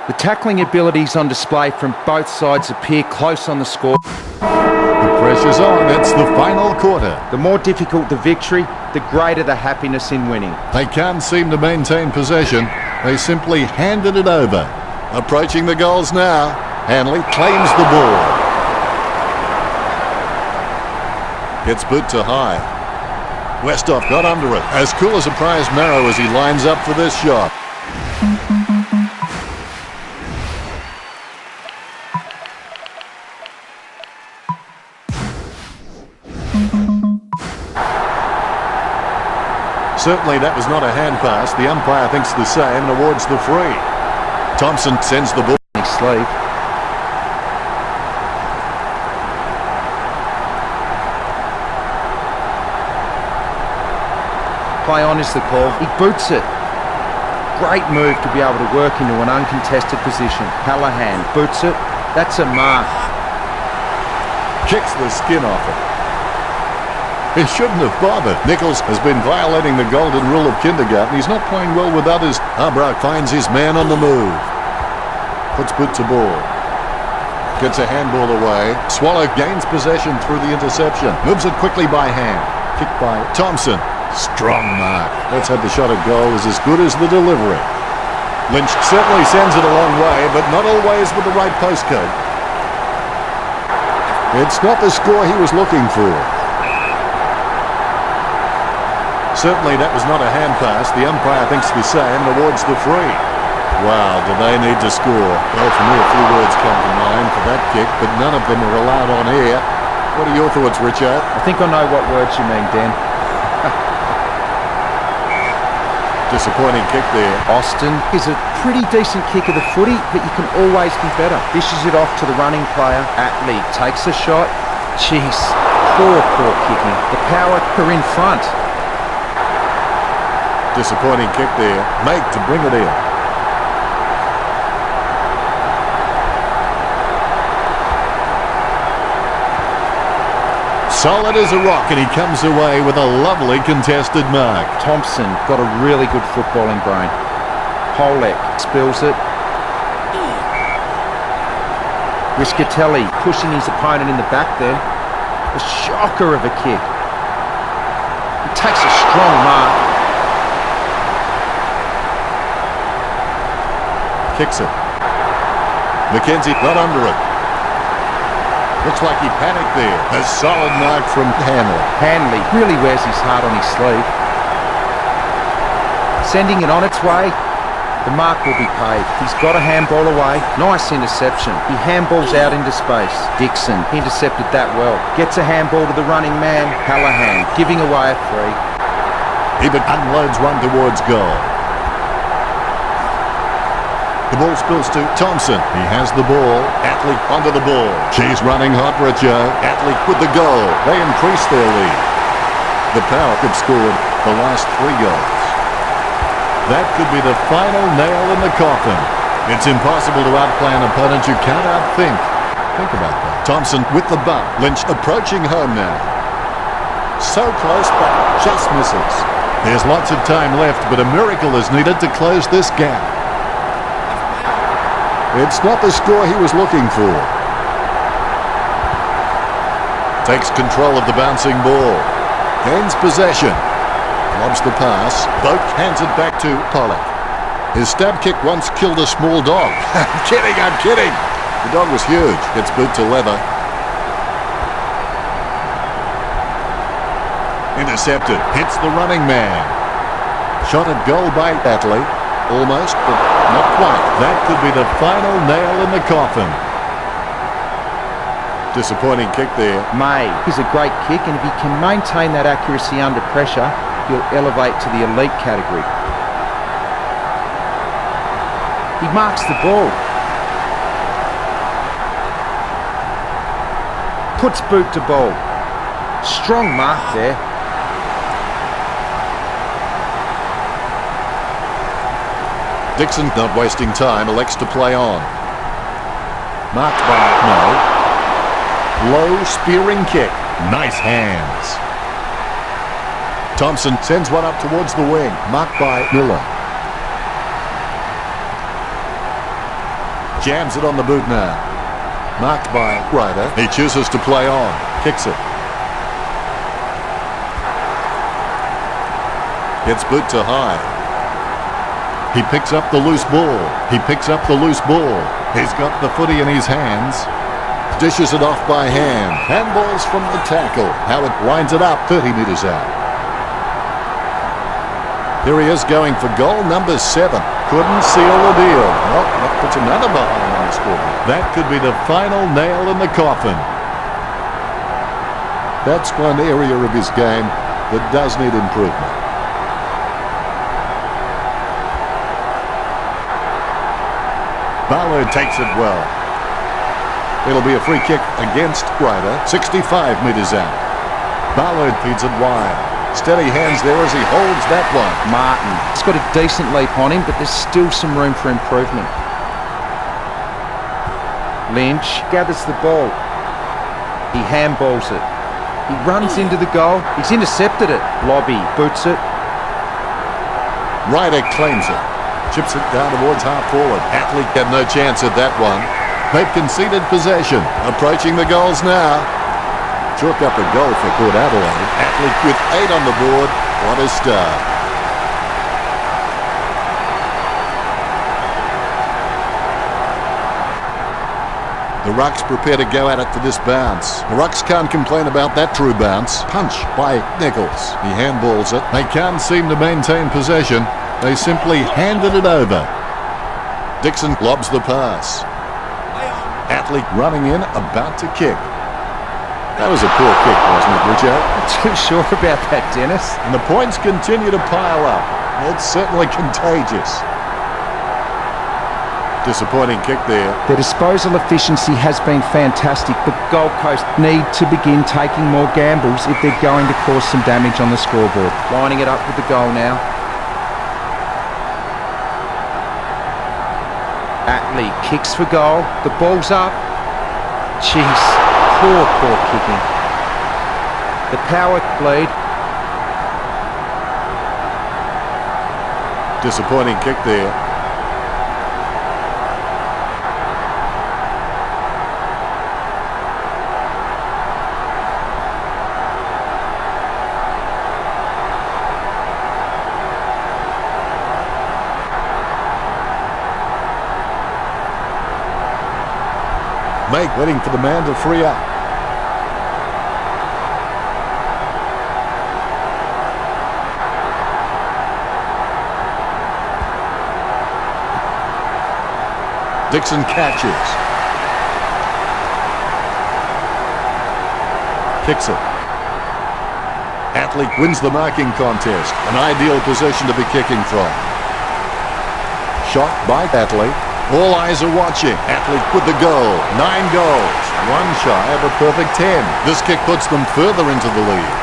B: The tackling abilities on display from both sides appear close on the score.
A: The pressure's on. It's the final quarter.
B: The more difficult the victory, the greater the happiness in winning.
A: They can't seem to maintain possession. They simply handed it over. Approaching the goals now. Hanley claims the ball. Gets boot to high. Westhoff got under it. As cool as a prize marrow as he lines up for this shot. Certainly that was not a hand pass. The umpire thinks the same and awards the free. Thompson sends the ball
B: His sleeve. Play on is the call. He boots it. Great move to be able to work into an uncontested position. Hallahan boots it. That's a mark.
A: kicks the skin off it. He shouldn't have bothered. Nichols has been violating the golden rule of kindergarten. He's not playing well with others. Arbroath finds his man on the move. Puts boot to ball. Gets a handball away. Swallow gains possession through the interception. Moves it quickly by hand. Kicked by Thompson. Strong mark. Let's have the shot at goal is as good as the delivery. Lynch certainly sends it a long way, but not always with the right postcode. It's not the score he was looking for. Certainly that was not a hand pass. The umpire thinks the same and awards the free. Wow, do they need to score? Well, for me, a few words come to mind for that kick, but none of them are allowed on air. What are your thoughts, Richard?
B: I think I know what words you mean, Dan.
A: Disappointing kick there.
B: Austin is a pretty decent kick of the footy, but you can always be better. Dishes it off to the running player. Atley takes a shot. Jeez, poor kicking. The power are in front.
A: Disappointing kick there. Make to bring it in. Solid as a rock, and he comes away with a lovely contested mark.
B: Thompson got a really good footballing brain. Holek spills it. Riscatelli pushing his opponent in the back there. A shocker of a kick. He takes a strong mark.
A: Kicks it. McKenzie got under it. Looks like he panicked there. A solid mark from Hanley.
B: Hanley really wears his heart on his sleeve. Sending it on its way. The mark will be paid. He's got a handball away. Nice interception. He handballs out into space. Dixon intercepted that well. Gets a handball to the running man. Hallahan giving away a free.
A: Ebert unloads one towards goal. The ball spills to Thompson. He has the ball. Atley onto the ball. She's running hot, Richard. Atley with the goal. They increase their lead. The Power have scored the last 3 goals. That could be the final nail in the coffin. It's impossible to outplay an opponent you can't outthink. Think about that. Thompson with the bump. Lynch approaching home now. So close, but just misses. There's lots of time left, but a miracle is needed to close this gap. It's not the score he was looking for. Takes control of the bouncing ball. Gains possession. Lobs the pass. Boak hands it back to Pollock. His stab kick once killed a small dog. I'm kidding. The dog was huge. Gets boot to leather. Intercepted. Hits the running man. Shot at goal by Atley. Almost, but not quite. That could be the final nail in the coffin. Disappointing kick there.
B: May is a great kick, and if he can maintain that accuracy under pressure, he'll elevate to the elite category. He marks the ball. Puts boot to ball. Strong mark there.
A: Dixon, not wasting time, elects to play on. Marked by no. Low spearing kick. Nice hands. Thompson sends one up towards the wing. Marked by Miller. Jams it on the boot now. Marked by Ryder. He chooses to play on. Kicks it. Gets boot to high. He picks up the loose ball. He's got the footy in his hands. Dishes it off by hand. Handballs from the tackle. Howard winds it up 30 metres out. Here he is going for goal number 7. Couldn't seal the deal. Well, that puts another behind on the scoreboard. That could be the final nail in the coffin. That's one area of his game that does need improvement. Barlow takes it well. It'll be a free kick against Ryder, 65 metres out. Barlow feeds it wide. Steady hands there as he holds that one.
B: Martin, he's got a decent leap on him, but there's still some room for improvement. Lynch gathers the ball. He handballs it. He runs into the goal. He's intercepted it. Lobby boots it.
A: Ryder claims it. Chips it down towards half forward. Athlete had no chance at that one. They've conceded possession. Approaching the goals now. Chalk up a goal for Port Adelaide. Athlete with 8 on the board. What a start. The Rucks prepare to go at it for this bounce. The Rucks can't complain about that true bounce. Punch by Nichols. He handballs it. They can't seem to maintain possession. They simply handed it over. Dixon lobs the pass. Athlete running in, about to kick. That was a poor kick, wasn't it, Richard?
B: Not too sure about that, Dennis.
A: And the points continue to pile up. It's certainly contagious. Disappointing kick there.
B: Their disposal efficiency has been fantastic, but Gold Coast need to begin taking more gambles if they're going to cause some damage on the scoreboard. Lining it up with the goal now. Atley kicks for goal. The ball's up. Jeez, poor kicking. The power lead.
A: Disappointing kick there. Make waiting for the man to free up. Dixon catches. Kicks it. Athlete wins the marking contest. An ideal position to be kicking from. Shot by Athlete. All eyes are watching. Athlete with the goal. 9 goals. One shy of a perfect 10. This kick puts them further into the lead.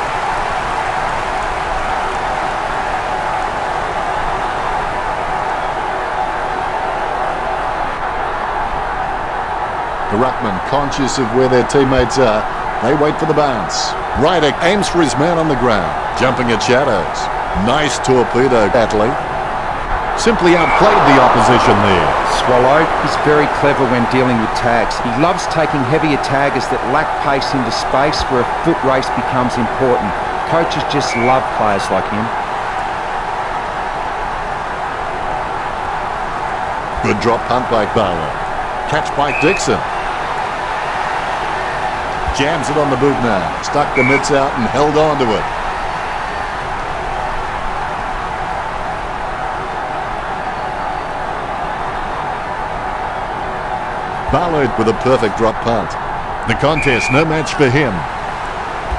A: The Ruckman, conscious of where their teammates are, they wait for the bounce. Ryder aims for his man on the ground. Jumping at shadows. Nice torpedo, Athlete. Simply outplayed the opposition there.
B: Swallow is very clever when dealing with tags. He loves taking heavier taggers that lack pace into space where a foot race becomes important. Coaches just love players like him.
A: Good drop punt by Barlow. Catch by Dixon. Jams it on the boot now. Stuck the mitts out and held on to it. Barlow with a perfect drop punt. The contest, no match for him.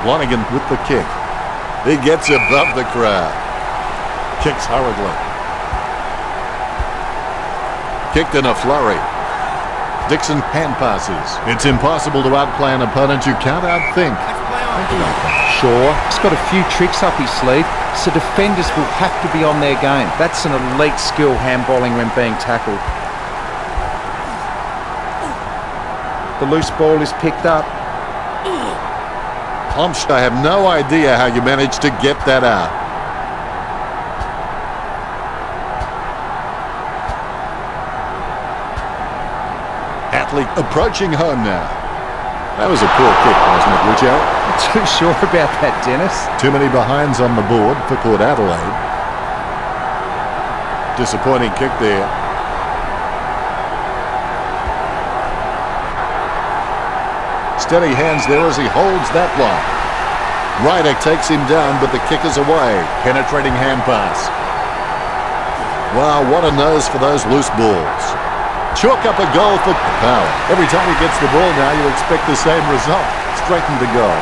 A: Lonergan with the kick. He gets above the crowd. Kicks hurriedly. Kicked in a flurry. Dixon hand passes. It's impossible to outplay an opponent you can't outthink.
B: Shaw, he's got a few tricks up his sleeve, so defenders will have to be on their game. That's an elite skill, handballing when being tackled. The loose ball is picked up.
A: Klumsch, I have no idea how you managed to get that out. Athlete approaching home now. That was a poor kick, wasn't it, Richo?
B: Not too sure about that, Dennis.
A: Too many behinds on the board for Port Adelaide. Disappointing kick there. Steady hands there as he holds that one. Ryder takes him down, but the kick is away. Penetrating hand pass. Wow, what a nose for those loose balls. Chalk up a goal for power. Every time he gets the ball now, you expect the same result. Straighten the goal.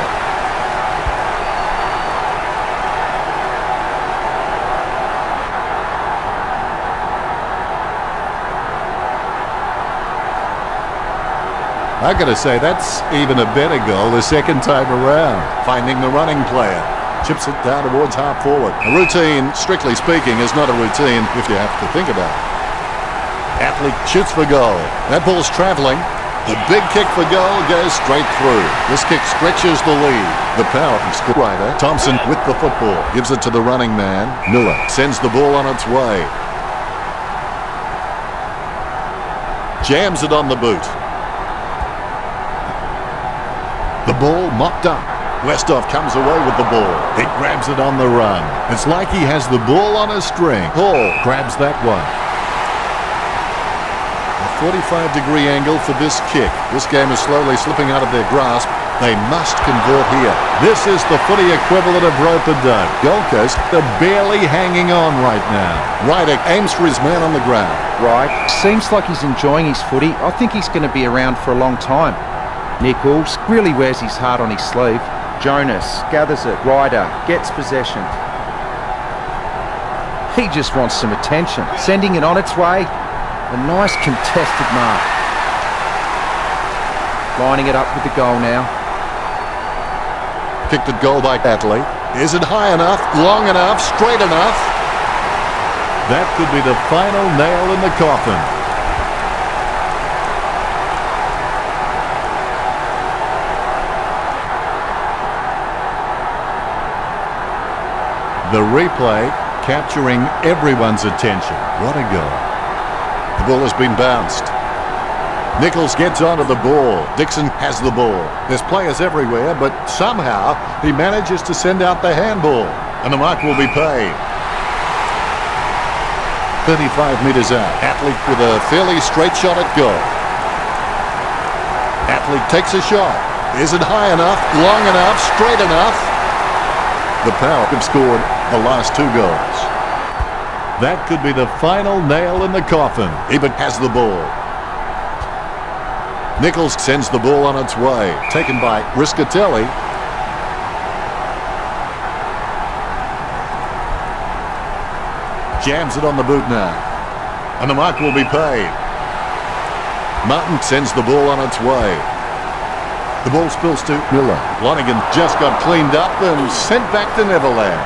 A: I gotta say, that's even a better goal the second time around. Finding the running player. Chips it down towards half forward. A routine, strictly speaking, is not a routine if you have to think about it. Athlete shoots for goal. That ball's travelling. The big kick for goal goes straight through. This kick stretches the lead. The power of strider. Thompson with the football. Gives it to the running man. Miller sends the ball on its way. Jams it on the boot. The ball mopped up. Westhoff comes away with the ball. He grabs it on the run. It's like he has the ball on a string. Hall grabs that one. A 45-degree angle for this kick. This game is slowly slipping out of their grasp. They must convert here. This is the footy equivalent of rope a dope. Gold Coast, they're barely hanging on right now. Ryder aims for his man on the ground.
B: Right. Seems like he's enjoying his footy. I think he's going to be around for a long time. Nichols really wears his heart on his sleeve. Jonas gathers it. Ryder gets possession. He just wants some attention. Sending it on its way. A nice contested mark. Lining it up with the goal now.
A: Kicked at goal by Athlete. Is it high enough, long enough, straight enough? That could be the final nail in the coffin. The replay capturing everyone's attention. What a goal. The ball has been bounced. Nichols gets onto the ball. Dixon has the ball. There's players everywhere, but somehow he manages to send out the handball. And the mark will be paid. 35 metres out. Athlete with a fairly straight shot at goal. Athlete takes a shot. Is it high enough, long enough, straight enough? The Power have scored the last two goals. That could be the final nail in the coffin. Ebert has the ball. Nichols sends the ball on its way. Taken by Riscatelli. Jams it on the boot now. And the mark will be paid. Martin sends the ball on its way. The ball spills to Miller. Lonergan just got cleaned up and sent back to Neverland.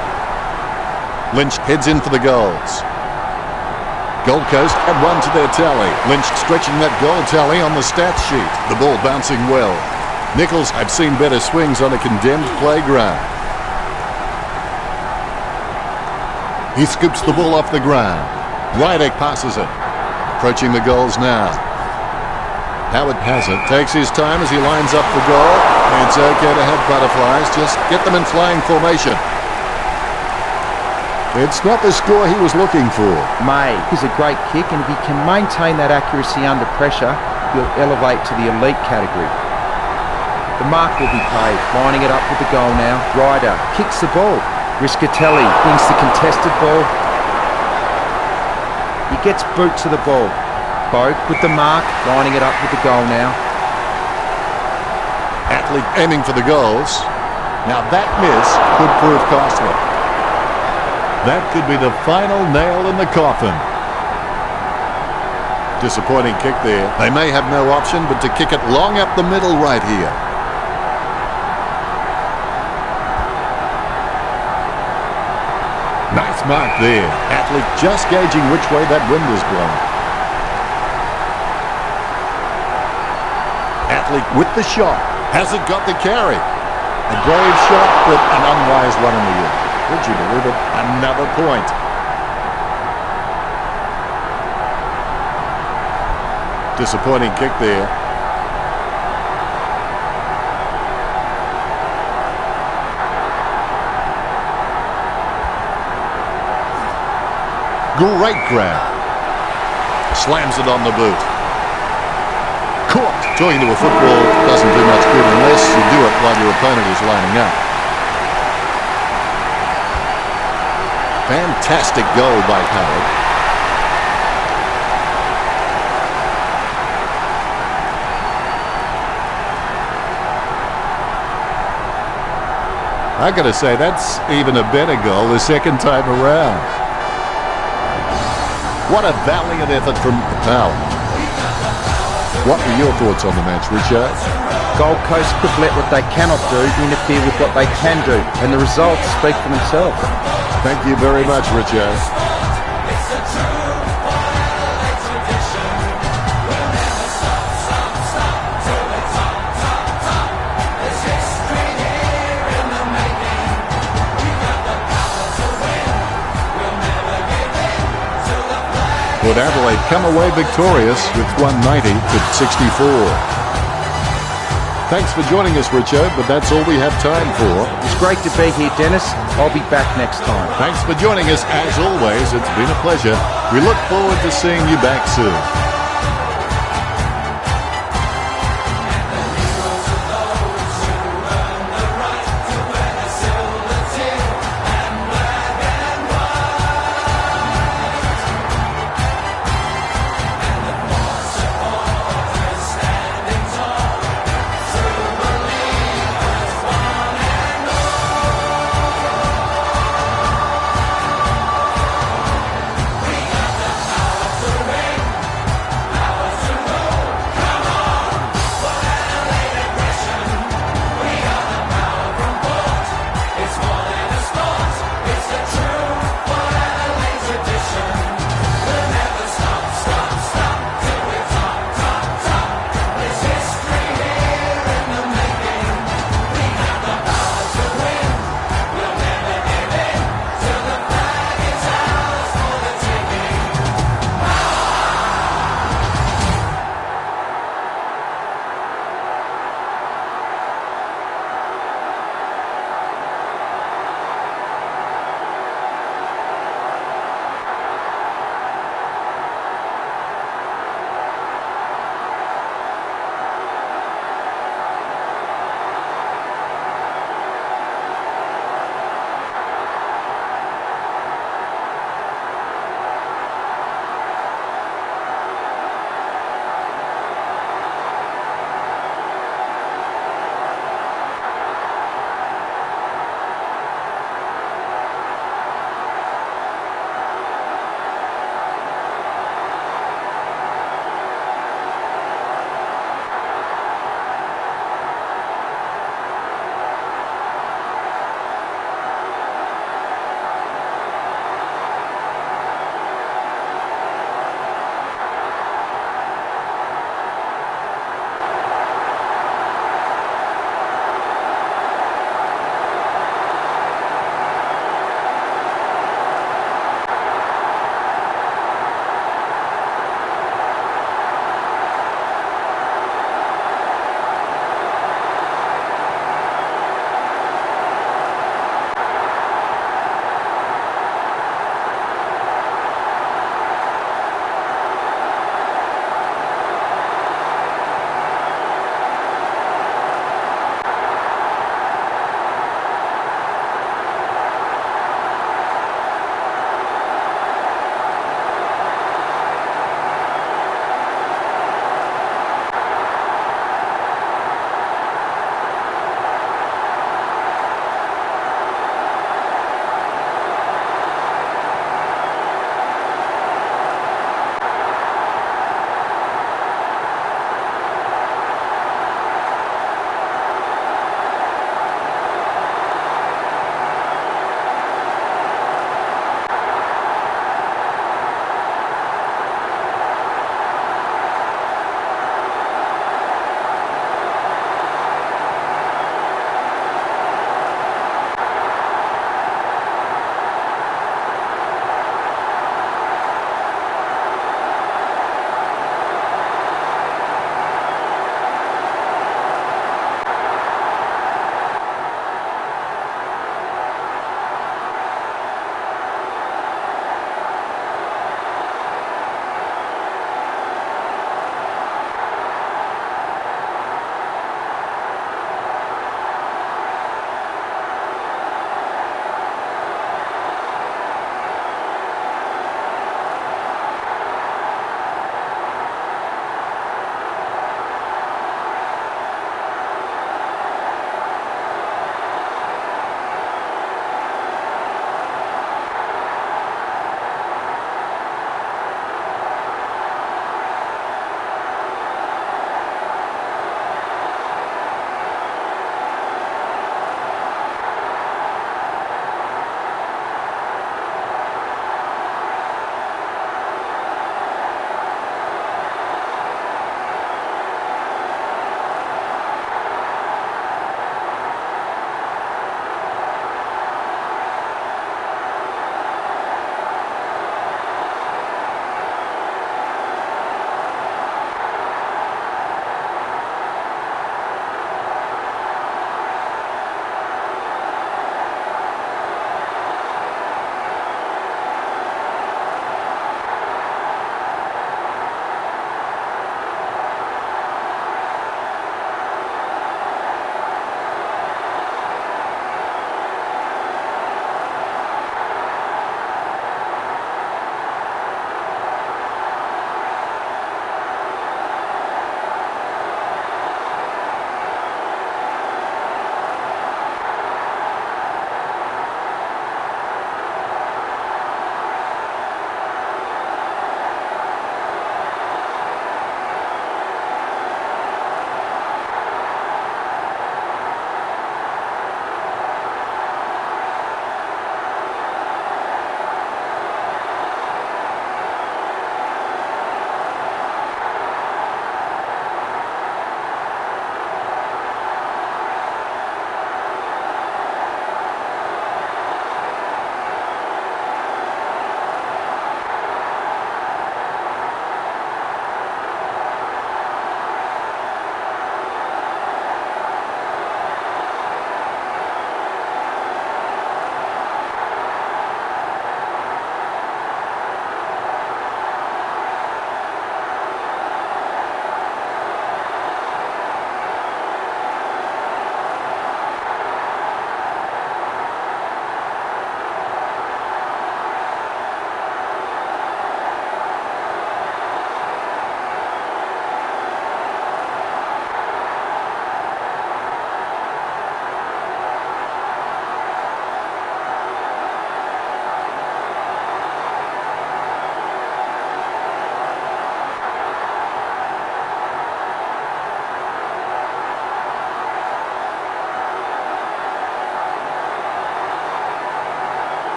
A: Lynch heads in for the goals. Gold Coast had one to their tally. Lynch stretching that goal tally on the stats sheet. The ball bouncing well. Nichols had seen better swings on a condemned playground. He scoops the ball off the ground. Ryder passes it. Approaching the goals now. Howard has it. Takes his time as he lines up for goal. It's okay to have butterflies. Just get them in flying formation. It's not the score he was looking for.
B: May is a great kick, and if he can maintain that accuracy under pressure, he'll elevate to the elite category. The mark will be paid. Lining it up with the goal now. Ryder kicks the ball. Riscatelli brings the contested ball. He gets boot to the ball. Bogue with the mark. Lining it up with the goal now.
A: Athlete aiming for the goals. Now that miss could prove costly. That could be the final nail in the coffin. Disappointing kick there. They may have no option but to kick it long up the middle right here. Nice mark there. Athlete just gauging which way that wind is blowing. Athlete with the shot. Has it got the carry? A brave shot, but an unwise one in the air. Would you believe it? Another point. Disappointing kick there. Great grab. Slams it on the boot. Caught. Talking to a football doesn't do much good unless you do it while your opponent is lining up. Fantastic goal by Howard. I gotta say, that's even a better goal the second time around. What a valiant effort from the Power. What were your thoughts on the match, Richard?
B: Gold Coast could let what they cannot do interfere with what they can do, and the results speak for themselves.
A: Thank you very much, Richard. Port Adelaide come away victorious with 190 to 64. Thanks for joining us, Richard, but that's all we have time for.
B: It's great to be here, Dennis. I'll be back next time.
A: Thanks for joining us. As always, it's been a pleasure. We look forward to seeing you back soon.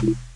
A: Bye.